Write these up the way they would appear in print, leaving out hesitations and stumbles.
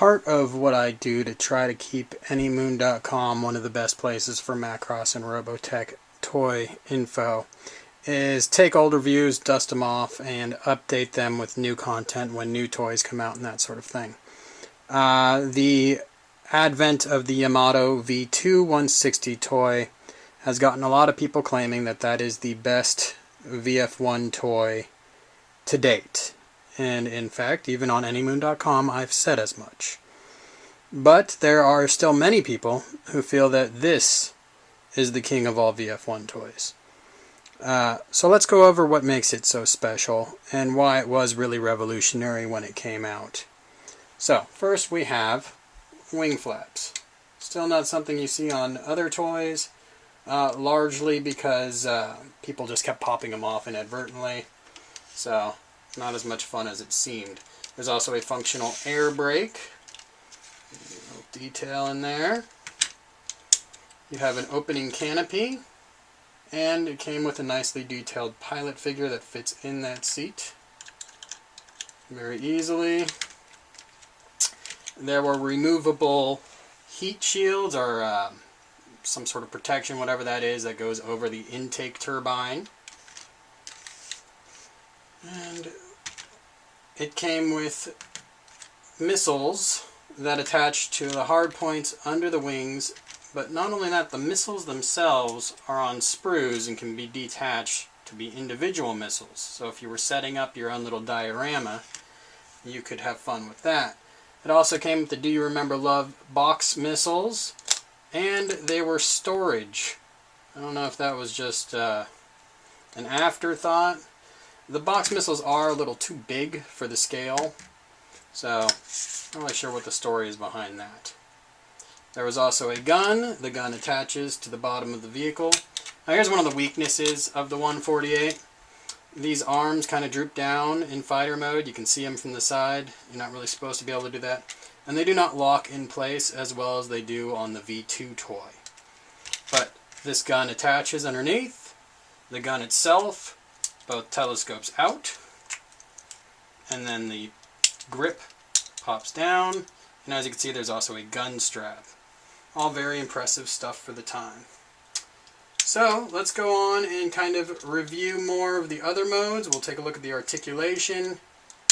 part of what I do to try to keep anymoon.com one of the best places for Macross and Robotech toy info is take old reviews, dust them off, and update them with new content when new toys come out and that sort of thing. The advent of the Yamato V2 160 toy has gotten a lot of people claiming that that is the best VF-1 toy to date. And in fact, even on anymoon.com, I've said as much. But there are still many people who feel that this is the king of all VF-1 toys. So let's go over what makes it so special and why it was really revolutionary when it came out. So, first we have wing flaps. Still not something you see on other toys, largely because people just kept popping them off inadvertently. So, not as much fun as it seemed. There's also a functional air brake. A little detail in there. You have an opening canopy. And it came with a nicely detailed pilot figure that fits in that seat very easily. There were removable heat shields or some sort of protection, whatever that is, that goes over the intake turbine. And it came with missiles that attach to the hard points under the wings. But not only that, the missiles themselves are on sprues and can be detached to be individual missiles. So if you were setting up your own little diorama, you could have fun with that. It also came with the Do You Remember Love box missiles, and they were storage. I don't know if that was just an afterthought. The box missiles are a little too big for the scale, so I'm not really sure what the story is behind that. There was also a gun. The gun attaches to the bottom of the vehicle. Now here's one of the weaknesses of the 148. These arms kind of droop down in fighter mode. You can see them from the side. You're not really supposed to be able to do that. And they do not lock in place as well as they do on the V2 toy. But this gun attaches underneath. The gun itself both telescopes out. And then the grip pops down. And as you can see, there's also a gun strap. All very impressive stuff for the time. So, let's go on and kind of review more of the other modes. We'll take a look at the articulation,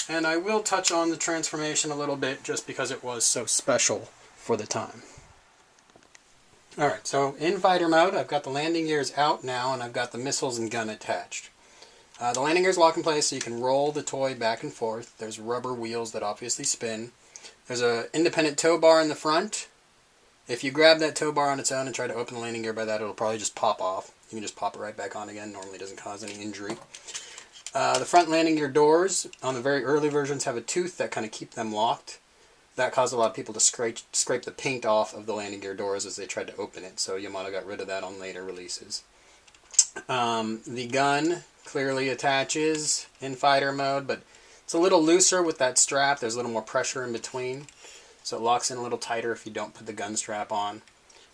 and I will touch on the transformation a little bit just because it was so special for the time. Alright, so in fighter mode, I've got the landing gears out now, and I've got the missiles and gun attached. The landing gears lock in place so you can roll the toy back and forth. There's rubber wheels that obviously spin. There's an independent tow bar in the front. If you grab that tow bar on its own and try to open the landing gear by that, it'll probably just pop off. You can just pop it right back on again. Normally doesn't cause any injury. The front landing gear doors on the very early versions have a tooth that kind of keep them locked. That caused a lot of people to scrape the paint off of the landing gear doors as they tried to open it, so Yamato got rid of that on later releases. The gun clearly attaches in fighter mode, but it's a little looser with that strap. There's a little more pressure in between. So it locks in a little tighter if you don't put the gun strap on.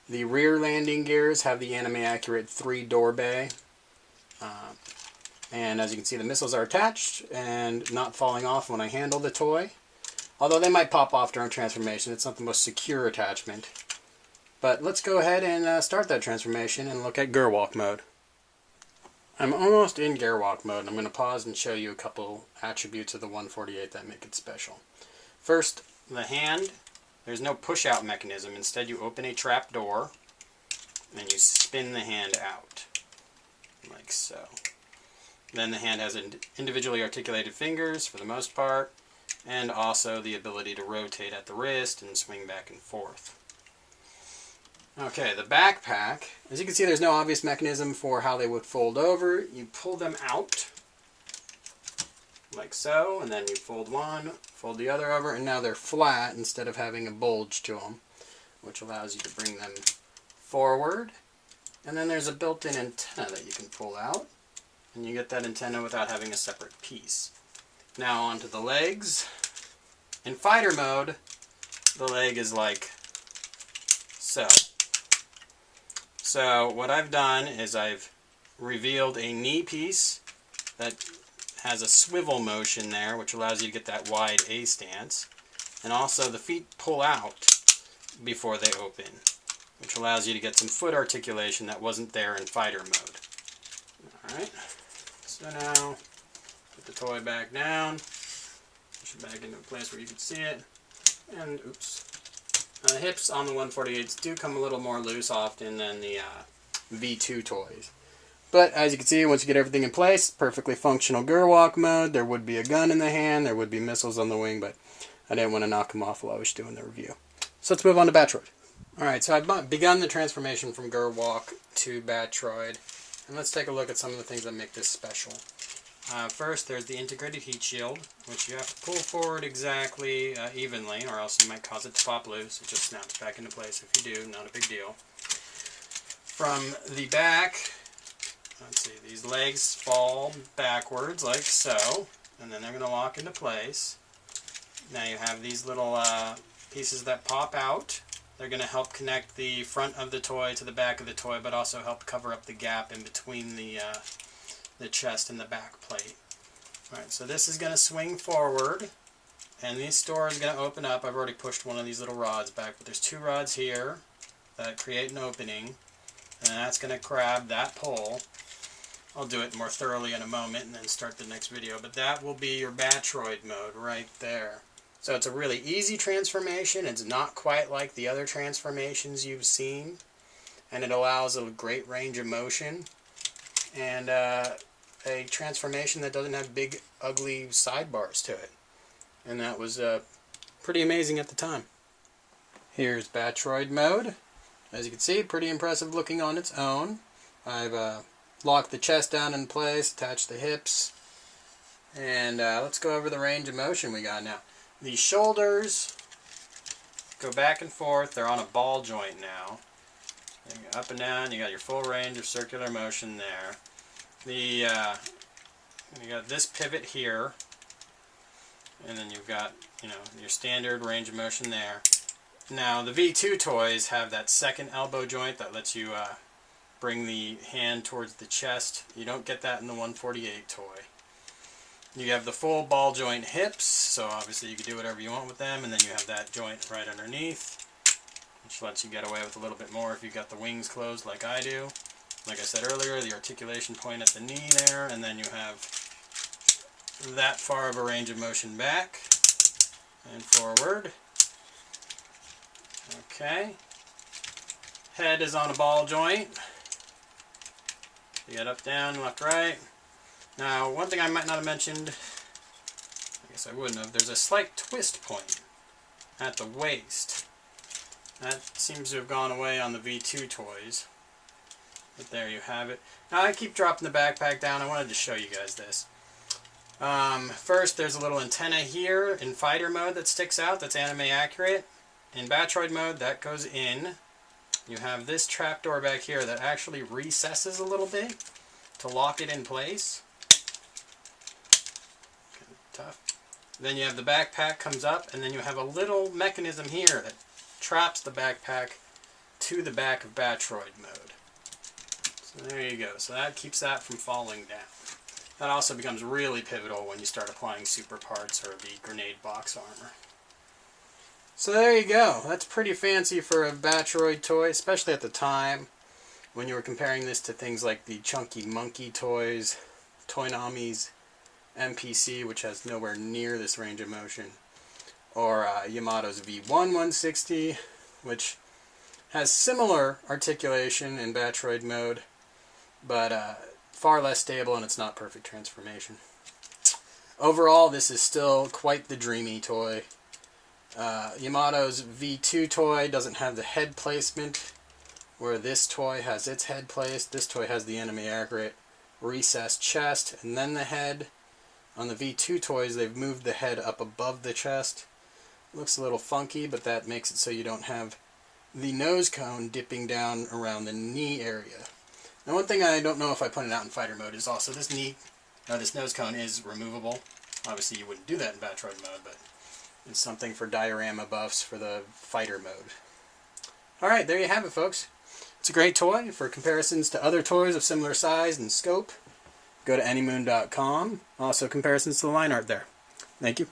The rear landing gears have the anime-accurate 3-door bay. And as you can see, the missiles are attached and not falling off when I handle the toy. Although they might pop off during transformation. It's not the most secure attachment. But let's go ahead and start that transformation and look at Gerwalk mode. I'm almost in Gerwalk mode, and I'm going to pause and show you a couple attributes of the 148 that make it special. First, the hand. There's no push-out mechanism. Instead, you open a trap door and you spin the hand out, like so. Then the hand has individually articulated fingers for the most part, and also the ability to rotate at the wrist and swing back and forth. Okay, the backpack. As you can see, there's no obvious mechanism for how they would fold over. You pull them out, like so, and then you fold one, fold the other over, and now they're flat instead of having a bulge to them, which allows you to bring them forward. And then there's a built-in antenna that you can pull out, and you get that antenna without having a separate piece. Now onto the legs. In fighter mode, the leg is like so. So what I've done is I've revealed a knee piece that has a swivel motion there, which allows you to get that wide A stance. And also the feet pull out before they open, which allows you to get some foot articulation that wasn't there in fighter mode. Alright, so now put the toy back down, push it back into a place where you can see it, and oops. The hips on the 148s do come a little more loose often than the V2 toys. But as you can see, once you get everything in place, perfectly functional Gerwalk mode. There would be a gun in the hand, there would be missiles on the wing, but I didn't want to knock them off while I was doing the review. So let's move on to Battroid. Alright, so I've begun the transformation from Gerwalk to Battroid, and let's take a look at some of the things that make this special. First, there's the integrated heat shield, which you have to pull forward exactly evenly, or else you might cause it to pop loose. It just snaps back into place if you do, not a big deal. From the back, let's see, these legs fall backwards like so, and then they're going to lock into place. Now you have these little pieces that pop out. They're going to help connect the front of the toy to the back of the toy, but also help cover up the gap in between the chest and the back plate. Alright, so this is going to swing forward, and this door is going to open up. I've already pushed one of these little rods back, but there's two rods here that create an opening, and that's going to grab that pole. I'll do it more thoroughly in a moment and then start the next video, but that will be your Battroid mode right there. So it's a really easy transformation. It's not quite like the other transformations you've seen, and it allows a great range of motion, and a transformation that doesn't have big ugly sidebars to it, and that was pretty amazing at the time. Here's Battroid mode. As you can see, pretty impressive looking on its own. I've locked the chest down in place, attached the hips, and let's go over the range of motion we got now. The shoulders go back and forth. They're on a ball joint now. Up and down, you got your full range of circular motion there. You got this pivot here, and then you've got, you know, your standard range of motion there. Now the V2 toys have that second elbow joint that lets you bring the hand towards the chest. You don't get that in the 148 toy. You have the full ball joint hips, so obviously you can do whatever you want with them, and then you have that joint right underneath, which lets you get away with a little bit more if you've got the wings closed like I do. Like I said earlier, the articulation point at the knee there, and then you have that far of a range of motion back and forward. Okay. Head is on a ball joint. You get up, down, left, right. Now, one thing I might not have mentioned, I guess I wouldn't have, there's a slight twist point at the waist. That seems to have gone away on the V2 toys. But there you have it. Now I keep dropping the backpack down. I wanted to show you guys this. First, there's a little antenna here in fighter mode that sticks out. That's anime accurate. In Battroid mode, that goes in. You have this trapdoor back here that actually recesses a little bit to lock it in place. Kind of tough. Then you have the backpack comes up, and then you have a little mechanism here that traps the backpack to the back of Battroid mode. So there you go. So that keeps that from falling down. That also becomes really pivotal when you start applying super parts or the grenade box armor. So there you go. That's pretty fancy for a Battroid toy, especially at the time when you were comparing this to things like the Chunky Monkey toys, Toynami's MPC, which has nowhere near this range of motion, or Yamato's VF-1 160, which has similar articulation in Battroid mode, but far less stable, and it's not perfect transformation. Overall, this is still quite the dreamy toy. Yamato's V2 toy doesn't have the head placement where this toy has its head placed. This toy has the anime accurate recessed chest and then the head. On the V2 toys, they've moved the head up above the chest. It looks a little funky, but that makes it so you don't have the nose cone dipping down around the knee area. Now, one thing I don't know if I pointed out in fighter mode is also this nose cone is removable. Obviously, you wouldn't do that in Battroid mode, but it's something for diorama buffs for the fighter mode. Alright, there you have it, folks. It's a great toy. For comparisons to other toys of similar size and scope, go to anymoon.com. Also, comparisons to the line art there. Thank you.